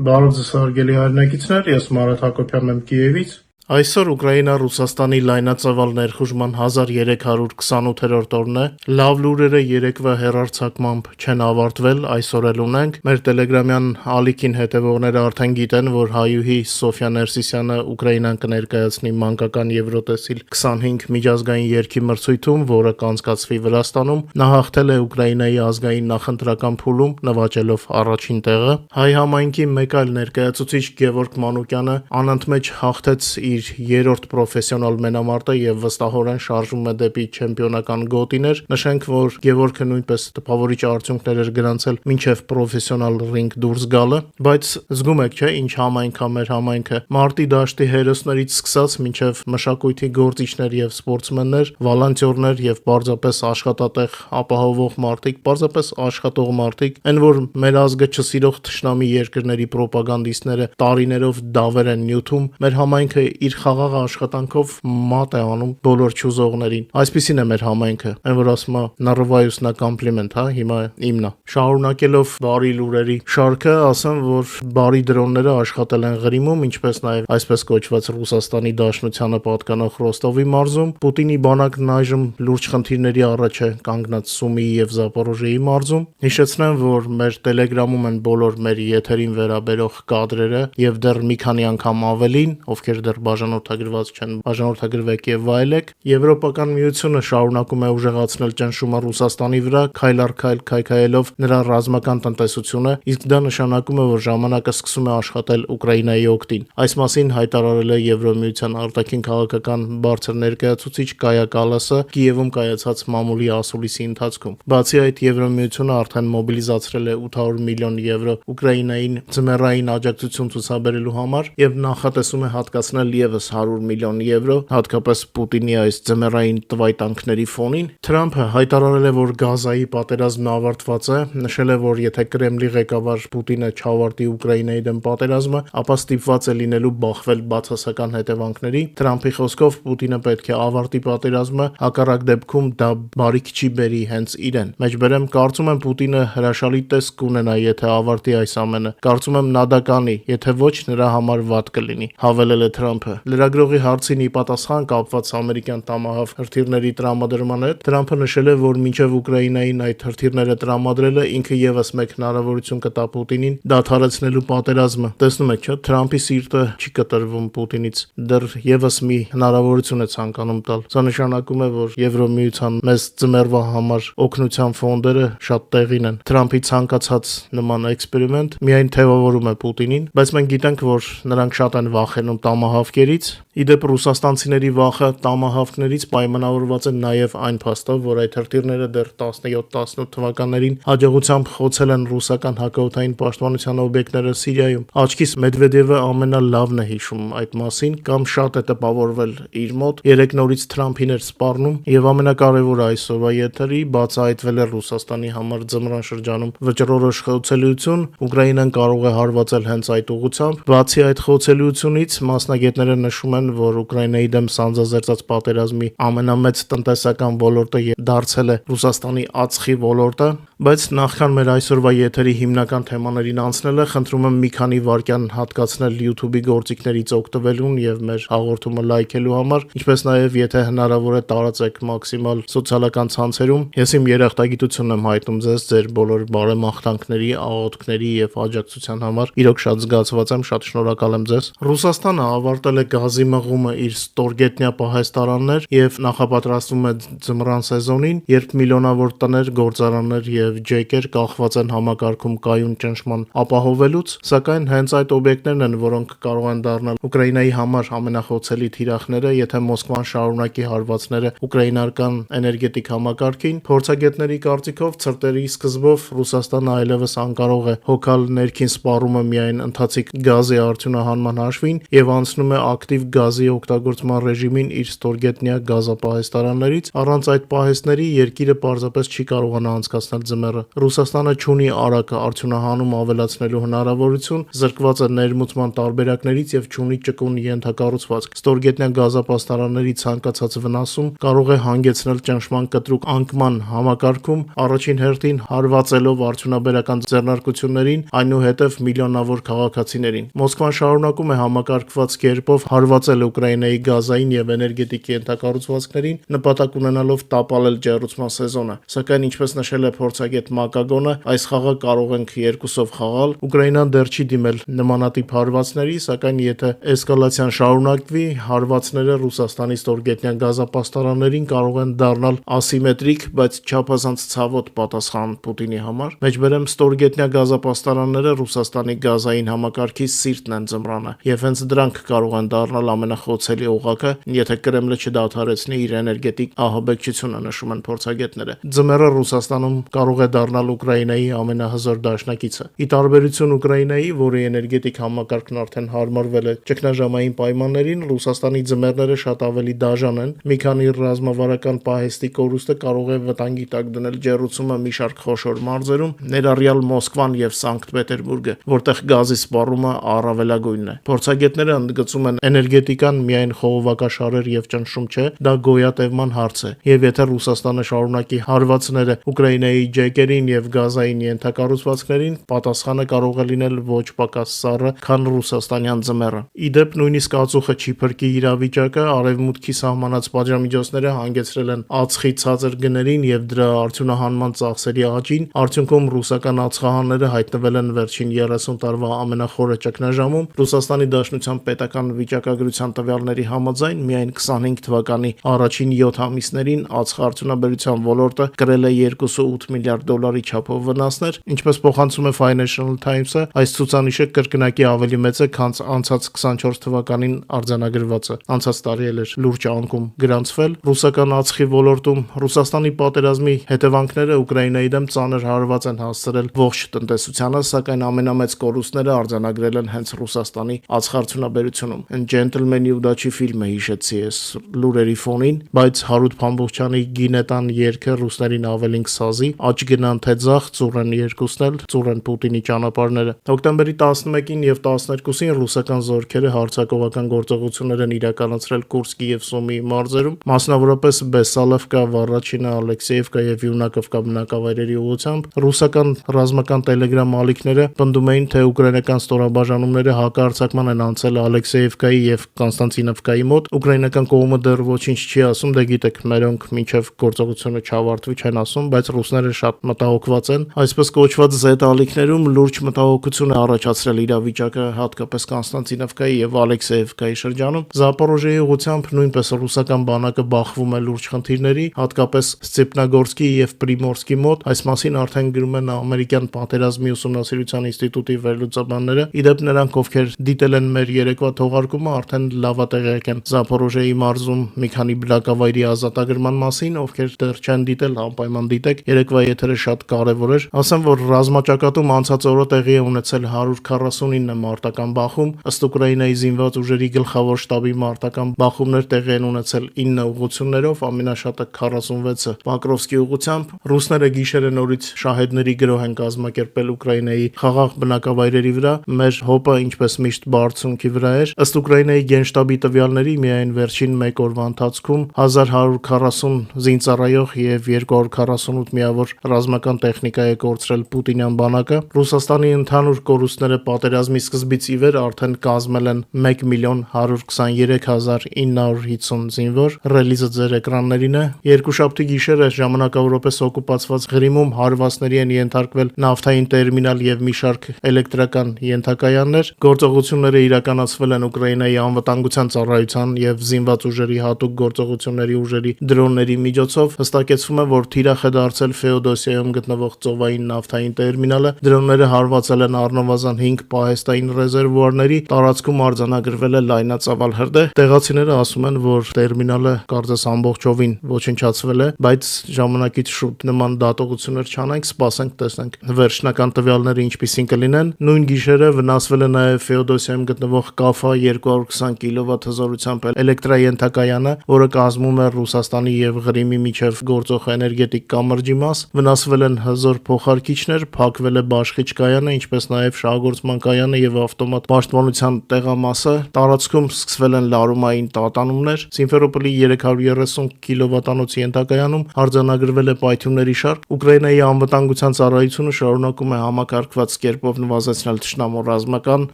Բարև ձեզ հարգելի հայրենակիցներ, ես Մարատ Հակոբյանն եմ Կիևից։ Այսօր Ուկրաինա-Ռուսաստանի լայնածավալ ներխուժման 1328-րդ օրն է։ Լավ լուրերը երեկվա հեռարձակմամբ չեն ավարտվել, այսօր էլ ունենք։ Մեր տելեգրամյան ալիքին հետևողները արդեն գիտեն, որ հայուհի Սոֆիա Ներսիսյանը Ուկրաինան կներկայացնի մանկական Եվրոտեսիլ 25 միջազգային երգի մրցույթում, որը կանցկացվի Վրաստանում։ Նա հաղթել է Ուկրաինայի ազգային նախընտրական փուլում, նվաճելով առաջին տեղը։ Հայ համայնքի մեկ այլ ներկայացուցիչ Գևորգ Մանուկյանը անընդմեջ հաղթեց իր երրորդ պրոֆեսիոնալ մենամարտը եւ վստահորեն շարժվում է դեպի չեմպիոնական գոտիներ։ Նշենք, որ Գևորգը նույնպես տպավորիչ արդյունքներ էր գրանցել մինչեւ պրոֆեսիոնալ ռինգ դուրս գալը, բայց զգում եք, չէ, ինչ համայնք է մեր համայնքը։ Մարտի դաշտի հերոսներից սկսած մինչեւ մշակույթի գործիչներ եւ սպորտսմեններ, վոլոնտյորներ եւ պարզապես աշխատատեղ ապահովող մարդիկ, պարզապես աշխատող մարդիկ, այն որ մեր ազգը չսիրող թշնամի երկրների պրոպագանդիստները տարիներով դավեր են նյութում, մեր համայնքը իր խաղաղ աշխատանքով մատ է անում բոլոր չուզողներին։ Այսպիսին է մեր համայնքը, այն որ ասում է նարվայուսնա կոմպլիմենտ, հա, հիմա իմնա։ Շարունակելով բարի լուրերի շարքը, ասեմ, որ բարի դրոնները աշխատել են Ղրիմում, ինչպես նաև այսպես կոչված Ռուսաստանի Դաշնությանը պատկանող Ռոստովի մարզում։ Պուտինի բանակն այժմ լուրջ խնդիրների առաջ է կանգնած Սումիի եւ Զապորոժիեի մարզում։ Հիշեցնեմ, որ մեր տելեգրամում են բոլոր մեր եթերին վերաբերող կադրերը եւ դեռ մի քանի անգամ ավելին, ովքեր դեռ բաժանորդագրված չեն, բաժանորդագրվեք եւ վայելեք։ Եվրոպական միությունը շարունակում է ուժեղացնել ճնշումը Ռուսաստանի վրա, քայլ առ քայլ քայքայելով նրա ռազմական տնտեսությունը, իսկ դա նշանակում է, որ ժամանակը սկսում է աշխատել Ուկրաինայի օգտին։ Այս մասին հայտարարել է Եվրոմիության արտաքին քաղաքական բարձր ներկայացուցիչ Կայա Կալասը Կիևում կայացած մամուլի ասուլիսի ընթացքում։ Բացի այդ, Եվրոմիությունը արդեն մոբիլիզացրել է 800 միլիոն եվրո Ուկրաինային ձմեռային աջակցություն ցուցաբերելու համար եւ նախատեսում է հատկացնել եւս 100 միլիոն եվրո, հատկապես Պուտինի այս ձմեռային տվայտանքների ֆոնին։ Թրամփը հայտարարել է, որ Գազայի պատերազմն ավարտված է, նշել է, որ եթե Կրեմլի ղեկավար Պուտինը չավարտի Ուկրաինայի դեմ պատերազմը, ապա ստիպված է լինելու բախվել բացասական հետևանքների։ Թրամփի խոսքով Պուտինը պետք է ավարտի պատերազմը, հակառակ դեպքում դա բարիք չի բերի հենց իրեն։ Մեջբերեմ, կարծում եմ Պուտինը հրաշալի տեսք կունենա, եթե ավարտի այս ամենը։ Կարծում եմ նա դա կանի, եթե ոչ, նրա համար վատ կլինի, հավելել է Թրամփը։ Լրագրողի հարցին ի պատասխան կապված ամերիկյան տամահավ հրթիռների տրամադրման հետ, Թրամփը նշել է, որ մինչև Ուկրաինային այդ հրթիռները տրամադրելը ինքը եւս մեկ հնարավորություն կտա Պուտինին դադարեցնելու պատերազմը։ Տեսնում եք, չէ՞, Թրամփի սիրտը չի կտրվում Պուտինից, դեռ եւս մի հնարավորություն է ցանկանում տալ։ Սա նշանակում է, որ Եվրոմիության մեծ ձմեռվա համար օգնության ֆոնդերը շատ տեղին են։ Թրամփի ցանկացած նման էքսպերիմենտ միայն թեւավորում է Պուտինին, բայց մենք գիտենք, որ նրանք շատ են վախենում տամահավքերից։ Իդեպ ռուսաստանցիների վախը տամահավքներից պայմանավորված է նաև այն փաստով, որ այդ հրթիռները դեռ 17-18 թվականներին հաջողությամբ խոցել են ռուսական հակաօդային պաշտպանության օբյեկտները Սիրիայում։ Աչքիս Մեդվեդևը ամենալավն է հիշում այդ մասին, կամ շատ է տպավորվել իր մոտ։ Երեք նորից Թրամփին էր սպառնում եւ ամենակարևորը այսօրվա եթերի բացահայտվել է Ռուսաստանի համար ձմռան շրջանում վճռորոշ խոցելիություն։ Ուկրաինան կարող է հարվածել հենց այդ ուղղությամբ։ Բացի այդ խոցելիությունից մասնագետները նշում են, որ Ուկրաինայի դեմ սանձազերծած պատերազմի ամենամեծ տնտեսական ոլորտը դարձել է Ռուսաստանի ածխի ոլորտը, բայց նախքան մեր այսօրվա եթերի հիմնական թեմաներին անցնելը, խնդրում եմ մի քանի վայրկյան հատկացնել YouTube-ի գործիքներից օգտվելուն եւ մեր հաղորդումը լայքելու համար, ինչպես նաեւ եթե հնարավոր է տարածեք մաքսիմալ սոցիալական ցանցերում։ Ես իմ երախտագիտությունն եմ հայտնում ձեզ ձեր բոլոր բարեմաղթանքների, աղոթքների եւ աջակցության համար։ Իրոք շատ զգացված եմ, շատ շնորհակալ եմ ձեզ։ Ռուսաստանը ավարտել է գազի մղումը իր ստորգետնյա պահեստարաններ եւ նախապատրաստվում է ձմռան սեզոնին, երբ միլիոնավոր տներ, գործարաններ եւ ջեկեր կախված են համակարգում կայուն ճնշման ապահովելուց, սակայն հենց այդ օբյեկտներն են, որոնք կարող են դառնալ Ուկրաինայի համար ամենախոցելի թիրախները, եթե Մոսկվան շարունակի հարվածները ուկրաինական էներգետիկ համակարգին։ Փորձագետների կարծիքով ցրտերի սկզբով Ռուսաստանը այլևս անկարող է հոգալ ներքին սպառումը միայն ընթացիկ գազի արդյունահանման հաշվին եւ անցնում է ակտիվ գազի օգտագործման ռեժիմին իր ստորգետնյա գազապահեստարաններից, առանց այդ պահեստների երկիրը պարզապես չի կարողանա անցկացնել ձմեռը։ Ռուսաստանը չունի արագ արդյունահանում ավելացնելու հնարավորություն, զրկված է ներմուծման տարբերակներից եւ չունի ճկուն ենթակառուցվածք։ Ստորգետնյա գազապահեստարանների ցանկացած վնասում կարող է հանգեցնել ճնշման կտրուկ անկման համակարգում, առաջին հերթին հարվածելով արդյունաբերական ձեռնարկություններին, այնուհետև միլիոնավոր քաղաքացիներին։ Մոսկվան շարունակում է համակարգված կերպով հարվածել Ուկրաինայի գազային եւ էներգետիկ ենթակառուցվածքներին, նպատակ ունենալով տապալել ջեռուցման սեզոնը։ Սակայն, ինչպես նշել է փորձագետ Մակագոնը, այս խաղը կարող ենք երկուսով խաղալ։ Ուկրաինան դեռ չի դիմել նմանատիպ հարվածների, սակայն եթե էսկալացիան շարունակվի, հարվածները Ռուսաստանի ստորգետնյա գազապաստարաններին կարող են դառնալ ասիմետրիկ, բայց չափազանց ցավոտ պատասխան Պուտինի համար։ Մեջբերեմ ստորգետնյա գազապաստարանները Ռուսաստանի գազային համակարգի սիրտն են ձմռանը, եւ հենց դրանք կարող են դառնալ ամենախոցելի օղակը, եթե Կրեմլը չդադարեցնի իր էներգետիկ ահաբեկչությունը, նշում են փորձագետները։ Ձմեռը Ռուսաստանում կարող է դառնալ Ուկրաինայի ամենահզոր դաշնակիցը։ Ի տարբերություն Ուկրաինայի, որի էներգետիկ համակարգն արդեն հարմարվել է ճգնաժամային պայմաններին, Ռուսաստանի ձմեռները շատ ավելի դաժան են։ Մի քանի ռազմավարական պահեստի կորուստը կարող է վտանգի տակ դնել ջեռուցումը մի շարք խոշոր մարզերում, ներառյալ Մոսկվան եւ Սանկտ Պետերբուրգը, որտեղ գազի սպառումը առավելագույնն է։ Փորձագետները ընդգծում են, էներգետիկան միայն խողովակաշարեր եւ ճնշում չէ, դա գոյատևման հարց է, եւ եթե Ռուսաստանը շարունակի հարվածները Ուկրաինայի ջեկերին եւ գազային ենթակառուցվածքներին, պատասխանը կարող է լինել ոչ պակաս սառը, քան ռուսաստանյան ձմեռը։ Իդեպ նույնիսկ ածուխը չի փրկի իրավիճակը, արևմուտքի սահմանած պատժամիջոցները հանգեցրել են ածխի ցածր գներին եւ դրա արդյունահանման ծախսերի աճին։ Արդյունքում ռուսական ածխահանները հայտնվել են վերջին 30 տարվա ամենախորը ճգնաժամում։ Ռուսաստանի Դաշնության պետական վիճակագրության տվյալների համաձայն միայն 25 թվականի առաջին 7 ամիսներին ածխարդյունաբերության ոլորտը կրել է 2.8 միլիարդ դոլարի չափով վնասներ, ինչպես փոխանցում է Financial Times-ը, այս ցուցանիշը կրկնակի ավելի մեծ է, քան անցած 24 թվականին արձանագրվածը։ Անցած տարի էլ էր լուրջ անկում գրանցվել ռուսական ածխի ոլորտում։ Ռուսաստանի պատերազմի հետևանքները Ուկրաինայի դեմ ծանր հարված են հասցրել ողջ տնտեսությանը, սակայն ամենամեծ կորուստները արձանագրել են հենց Ռուսաստանի ածխարդյունաբերությունում։ Gentleman-ի Ուդաչի ֆիլմը հիշեցի այս լուրերի ֆոնին, բայց Հարութ Փամբուխչյանի Գինետան երգը ռուսներին ավելին կսազի, աճ գնան թե ձախ, ծուռեն երկուսն էլ, ծուռեն Պուտինի ճանապարհները։ Հոկտեմբերի 11-ին եւ 12-ին ռուսական զորքերը հարձակողական գործողություններ են իրականացրել Կուրսկի եւ Սումի մարզերում, մասնավորապես Բեսալովկա, Վառաչինա, Ալեքսեևկա եւ Յունակովկա բնակավայրերի ուղղությամբ։ Ռուսական ռազմական տելեգրամ ալիքները պնդում էին, թե ուկրաինական ստորաբաժանումները հակահարձակման են անցել Ալեքսեևկայի եւ Կոնստանտինովկայի մոտ։ Ուկրաինական կողմը դեռ ոչինչ չի ասում, դե գիտեք, մերոնք մինչեւ գործողությունը չավարտվի չեն ասում, բայց ռուսները շատ մտահոգված են։ Այսպես կոչված Z ալիքներում լուրջ մտահոգություն է առաջացրել իրավիճակը, հատկապես Կոնստանտինովկայի եւ Ալեքսեևկայի շրջանում։ Զապորոժիեի ուղղությամբ նույնպես ռուսական բանակը բախվում է լուրջ խնդիրների, հատկապես Ստեփնագորսկի եւ Պրիմորսկի մոտ։ Այս մասին արդեն գրում են ամերիկյան պատերազմի ուսումնասիրության ինստիտուտի վերլուծաբանները։ Իդեպ նրանք, ովքեր դիտել են մեր երեկվա թողարկումը, արդեն լավատեղյակ են Զապորոժիեի մարզում մի քանի բնակավայրի ազատագրման մասին, ովքեր դեռ չեն դիտել, անպայման դիտեք։ Երեկվա եթերը շատ կարևոր էր։ Ասեմ, որ ռազմաճակատում անցած օրը տեղի է ունեցել 149 մարտական բախում, ըստ Ուկրաինայի զինված ուժերի գլխավոր շտաբի մարտական բախումներ տեղի են ունեցել 9 ուղղություններով, ամենաշատը 46-ը Պոկրովսկի ուղղությամբ։ Ռուսները գիշերը նորից շահեդների գրոհ են կազմակերպել Ուկրաինայի խաղաղ բնակավայրերի վրա։ Մեր հոպը, ինչպես միշտ, բարձունքի վրա էր։ Ըստ Ուկրաինայի գենշտաբի տվյալների, միայն վերջին մեկ օրվա ընթացքում 1140 զինծառայող եւ 248 միավոր ռազմական տեխնիկա է կորցրել պուտինյան բանակը։ Ռուսաստանի ընդհանուր կորուստները պատերազմի սկզբից ի վեր արդեն կազմել են 1,123,950 զինվոր։ Ռելիզը ձեր էկրաններին է։ Երկուշաբթի գիշերը ժամանակավորապես օկուպացված Ղրիմում հարվածների են ենթարկվել նավթային տերմինալ եւ մի շարք էլեկտրական ենթակայաններ։ Գործողությունները իրականացվել են Ուկրաինայի անվտանգության ծառայության եւ զինված ուժերի հատուկ գործողությունների ուժերի դրոնների միջոցով։ Հստակեցվում է, որ թիրախ է դարձել Ֆեոդոսիայում գտնվող ծովային նավթային տերմինալը։ Դրոնները հարվածել են առնվազն 5 պահեստային ռեզերվուարների, տարածքում արձանագրվել է լայնածավալ հրդեհ։ Տեղացիները ասում են, որ տերմինալը կարծես ամբողջովին ոչնչացվել է, բայց ժամանակից շուտ նման դատողություններ չանենք, սպասենք տեսնենք վերջնական տվյալները ինչպիսին կլինեն։ Նույն գիշերը վնասվել է նաև Ֆեոդոսիայում գտնվող Կաֆա 220 կՎտ հզորությամբ էլեկտրաենթակայանը, որը կազմում է Ռուսաստանի եւ Ղրիմի միջև գործող էներգետիկ կամրջի մաս, վնասվել են հզոր փոխարկիչներ, փակվել է բաշխիչ կայանը, ինչպես նաեւ շահագործման կայանը եւ ավտոմատ պաշտպանության տեղամասը, տարածքում սկսվել են լարումային տատանումներ, Սիմֆերոպոլի 330 կՎտ-անոց ենթակայանում արձանագրվել է պայթյունների շարք, Ուկրաինայի անվտանգության ծառայությունը շարունակում է համակարգված կերպով նվազեցնել թշնամու ռազմական,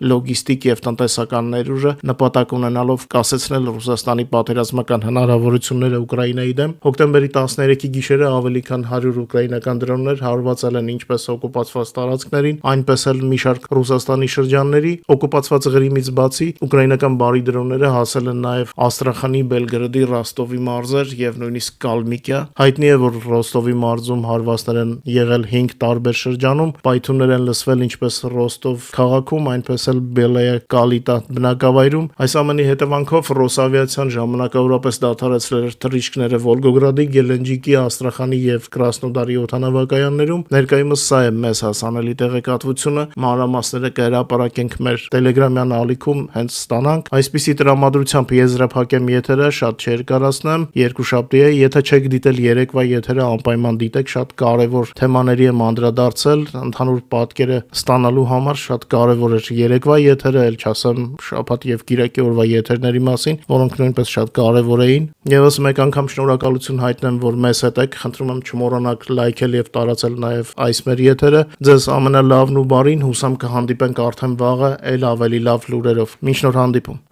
լոգիստիկ եւ տնտեսական ներուժը, նպատակ ունենալով կասեցնել Ռուսաստանի պատերազմական հնարավորությունները Ուկրաինայի դեմ։ Հոկտեմբերի 13-ի գիշերը ավելի քան 100 ուկրաինական դրոններ հարվածել են ինչպես օկուպացված տարածքներին, այնպես էլ մի շարք Ռուսաստանի շրջանների։ Օկուպացված Ղրիմից բացի ուկրաինական բարի դրոնները հասել են նաեւ Աստրախանի, Բելգրադի, Ռոստովի մարզեր եւ նույնիսկ Կալմիկիա։ Հայտնի է, որ Ռոստովի մարզում հարվածներ են եղել 5 տարբեր շրջանում, պայթյուններ են լսվել ինչպես Ռոստով քաղաքում, այնպես էլ Բելայա Կալիտա բնակավայրում։ Այս ամենի հետևանքով Ռոսավիացիան ժամանակավորապես դադարեցրել էր թռիչքները Վոլգոգրադի, Գելենջիկի, Աստրախանի եւ Կրասնոդարի օդանավակայաններում։ Ներկայումս սա է մեզ հասանելի տեղեկատվությունը, մանրամասները կհրապարակենք մեր Telegram-յան ալիքում հենց ստանանք։ Այսպիսի տրամադրությամբ եզրափակեմ եթերը, շատ չերկարացնեմ, երկուշաբթի է, եթե չեք դիտել երեկվա եթերը, անպայման դիտեք, շատ կարևոր թեմաների եմ անդրադարձել, ընդհանուր պատկերը ստանալու համար շատ կարևոր էր երեկվա եթերը, ել չասեմ շաբաթ եւ կիրակի օրվա եթերների մասին, որոնք նույնպես շատ կարևոր էին։ Եվս մեկ անգամ շնորհակալություն հայտնեմ, որ մեզ հետ եք, խնդրում եմ չմոռանաք լայքել եւ տարածել նաեւ այս մեր եթերը։ Ձեզ ամենալավն ու բարին, հուսամ կհանդիպենք արդեն վաղը, ել ավելի լավ լուրերով։ Մինչ նոր հանդիպում։